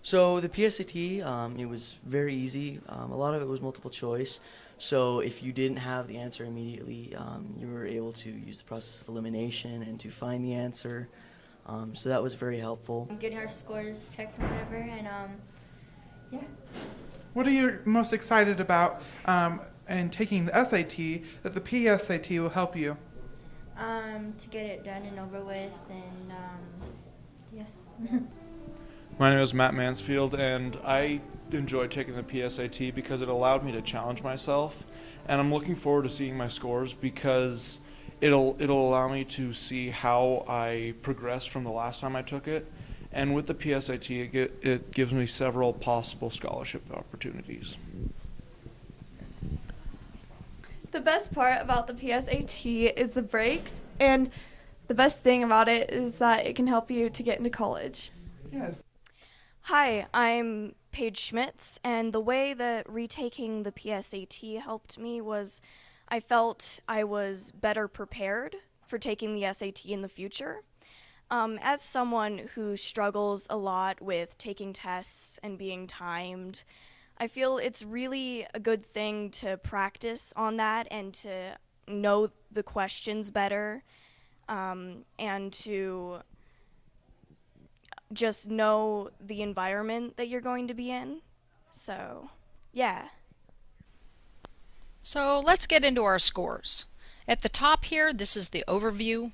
So the PSAT, it was very easy. A lot of it was multiple choice. So if you didn't have the answer immediately, you were able to use the process of elimination and to find the answer. So that was very helpful. Getting our scores checked and whatever, and yeah. What are you most excited about in taking the SAT that the PSAT will help you? To get it done and over with, and yeah. My name is Matt Mansfield, and I enjoyed taking the PSAT because it allowed me to challenge myself, and I'm looking forward to seeing my scores because it'll allow me to see how I progressed from the last time I took it. And with the PSAT, it gives me several possible scholarship opportunities. The best part about the PSAT is the breaks, and the best thing about it is that it can help you to get into college. Yes. Hi, I'm Paige Schmitz, and the way that retaking the PSAT helped me was I felt I was better prepared for taking the SAT in the future. As someone who struggles a lot with taking tests and being timed, I feel it's really a good thing to practice on that and to know the questions better, and to just know the environment that you're going to be in. So, yeah. So let's get into our scores. At the top here, this is the overview.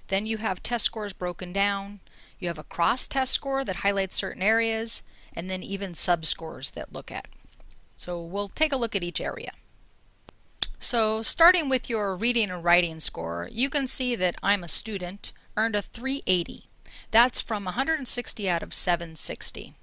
Then you have test scores broken down. You have a cross-test score that highlights certain areas, and then even sub-scores that look at. So we'll take a look at each area. So starting with your reading and writing score, you can see that I'm a student, earned a 380. That's from 160 out of 760.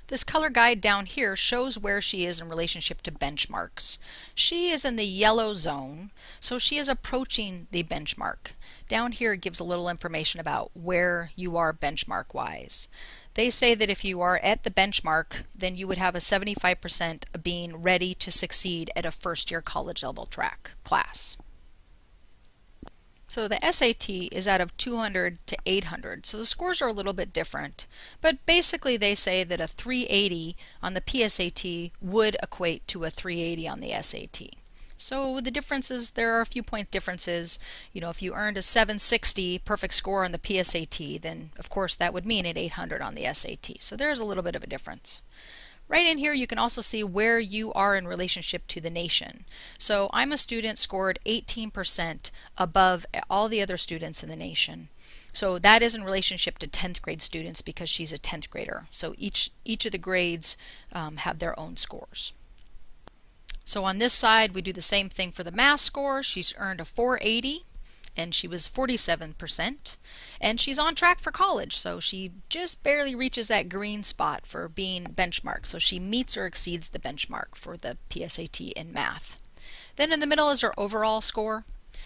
This color guide down here shows where she is in relationship to benchmarks. She is in the yellow zone, so she is approaching the benchmark. Down here it gives a little information about where you are benchmark-wise. They say that if you are at the benchmark, then you would have a 75% of being ready to succeed at a first-year college level track class. So the SAT is out of 200 to 800, so the scores are a little bit different. But basically they say that a 380 on the PSAT would equate to a 380 on the SAT. So the differences, there are a few point differences. You know, if you earned a 760 perfect score on the PSAT, then of course that would mean an 800 on the SAT. So there's a little bit of a difference. Right in here you can also see where you are in relationship to the nation. So I'm a student scored 18% above all the other students in the nation. So that is in relationship to 10th grade students because she's a 10th grader. So each of the grades have their own scores. So on this side we do the same thing for the math score. She's earned a 480 and she was 47%, and she's on track for college, so she just barely reaches that green spot for being benchmark, so she meets or exceeds the benchmark for the PSAT in math. Then in the middle is her overall score,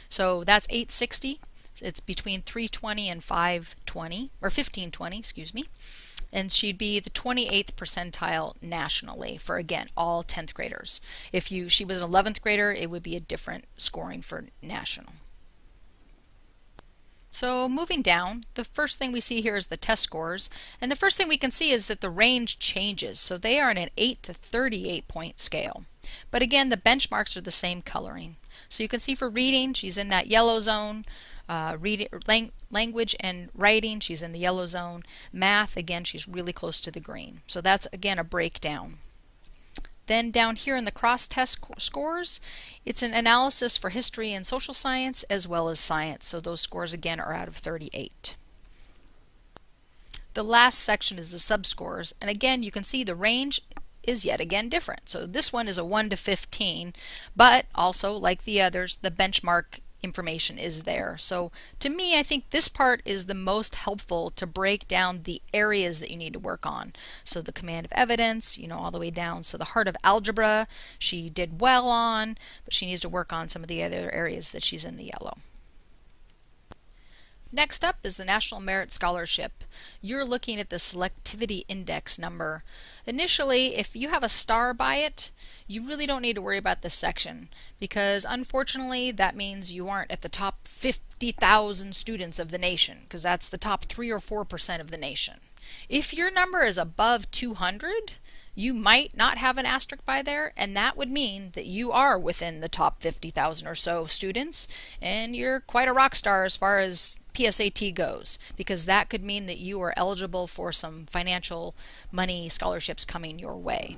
so that's 860. It's between 320 and 520, or 1520, excuse me, and she'd be the 28th percentile nationally for, again, all 10th graders. If she was an 11th grader, it would be a different scoring for national. So moving down, the first thing we see here is the test scores, and the first thing we can see is that the range changes. So they are in an 8 to 38 point scale. But again, the benchmarks are the same coloring. So you can see for reading, she's in that yellow zone. Language and writing, she's in the yellow zone. Math, again, she's really close to the green. So that's, again, a breakdown. Then down here in the cross-test scores, it's an analysis for history and social science as well as science. So those scores again are out of 38. The last section is the sub-scores, and again you can see the range is yet again different. So this one is a 1 to 15, but also like the others, the benchmark information is there. So to me, I think this part is the most helpful to break down the areas that you need to work on. So the command of evidence, you know, all the way down. So the heart of algebra, she did well on, but she needs to work on some of the other areas that she's in the yellow. Next up is the National Merit Scholarship. You're looking at the selectivity index number. Initially, if you have a star by it, you really don't need to worry about this section because unfortunately that means you aren't at the top 50,000 students of the nation because that's the top 3 or 4% of the nation. If your number is above 200, you might not have an asterisk by there, and that would mean that you are within the top 50,000 or so students, and you're quite a rock star as far as PSAT goes, because that could mean that you are eligible for some financial money scholarships coming your way.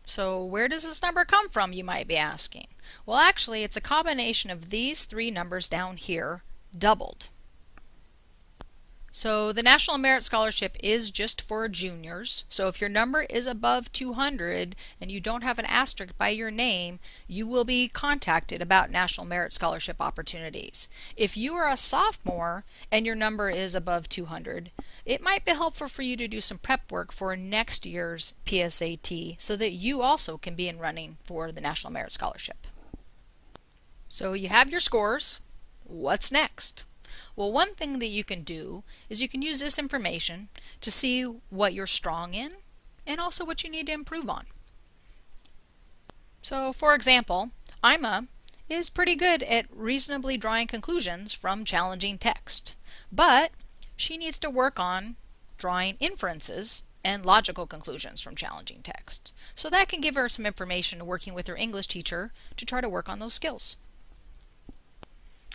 So where does this number come from, you might be asking? Well, actually, it's a combination of these three numbers down here doubled. So the National Merit Scholarship is just for juniors. So if your number is above 200 and you don't have an asterisk by your name, you will be contacted about National Merit Scholarship opportunities. If you are a sophomore and your number is above 200, it might be helpful for you to do some prep work for next year's PSAT so that you also can be in running for the National Merit Scholarship. So you have your scores. What's next? Well, one thing that you can do is you can use this information to see what you're strong in and also what you need to improve on. So, for example, Ima is pretty good at reasonably drawing conclusions from challenging text, but she needs to work on drawing inferences and logical conclusions from challenging text. So that can give her some information working with her English teacher to try to work on those skills.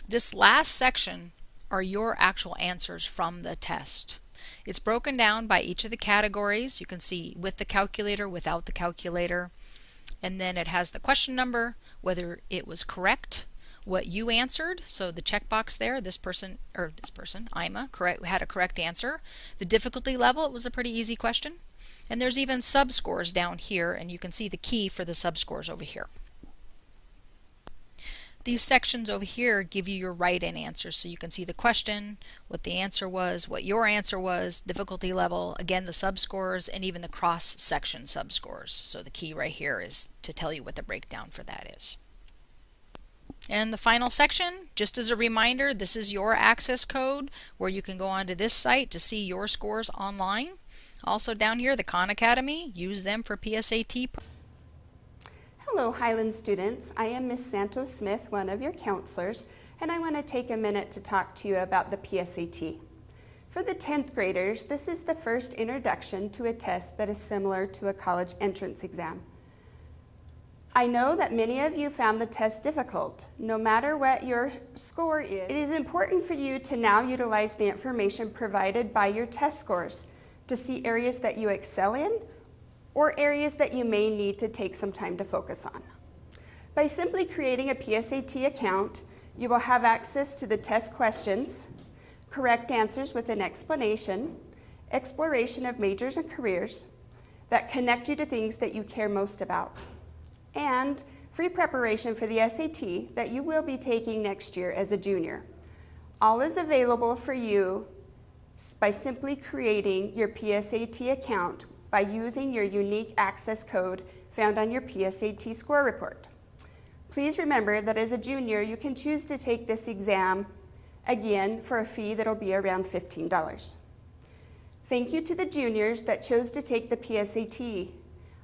This last section are your actual answers from the test. It's broken down by each of the categories. You can see with the calculator, without the calculator, and then it has the question number, whether it was correct, what you answered, so the checkbox there, this person, Ima, had a correct answer. The difficulty level, it was a pretty easy question. And there's even sub-scores down here, and you can see the key for the sub-scores over here. These sections over here give you your write-in answers, so you can see the question, what the answer was, what your answer was, difficulty level, again the sub-scores, and even the cross-section sub-scores. So the key right here is to tell you what the breakdown for that is. And the final section, just as a reminder, this is your access code where you can go onto this site to see your scores online. Also down here, the Khan Academy, use them for PSAT. Hello Highland students, I am Miss Santos Smith, one of your counselors, and I want to take a minute to talk to you about the PSAT. For the 10th graders, this is the first introduction to a test that is similar to a college entrance exam. I know that many of you found the test difficult, no matter what your score is. It is important for you to now utilize the information provided by your test scores to see areas that you excel in or areas that you may need to take some time to focus on. By simply creating a PSAT account, you will have access to the test questions, correct answers with an explanation, exploration of majors and careers that connect you to things that you care most about, and free preparation for the SAT that you will be taking next year as a junior. All is available for you by simply creating your PSAT account by using your unique access code found on your PSAT score report. Please remember that as a junior, you can choose to take this exam again for a fee that'll be around $15. Thank you to the juniors that chose to take the PSAT.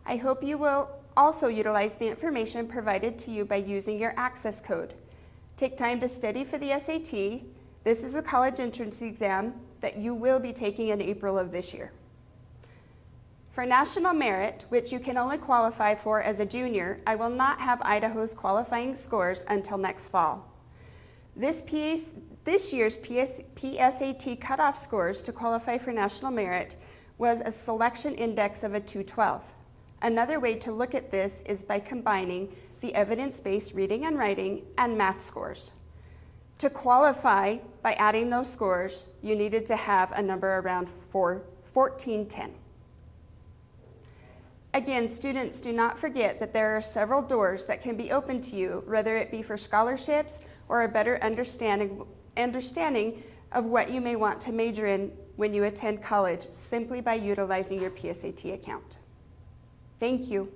I hope you will also utilize the information provided to you by using your access code. Take time to study for the SAT. This is a college entrance exam that you will be taking in April of this year. For National Merit, which you can only qualify for as a junior, I will not have Idaho's qualifying scores until next fall. This year's PSAT cutoff scores to qualify for National Merit was a selection index of a 212. Another way to look at this is by combining the evidence-based reading and writing and math scores. To qualify by adding those scores, you needed to have a number around 1410. Again, students, do not forget that there are several doors that can be open to you, whether it be for scholarships or a better understanding of what you may want to major in when you attend college simply by utilizing your PSAT account. Thank you.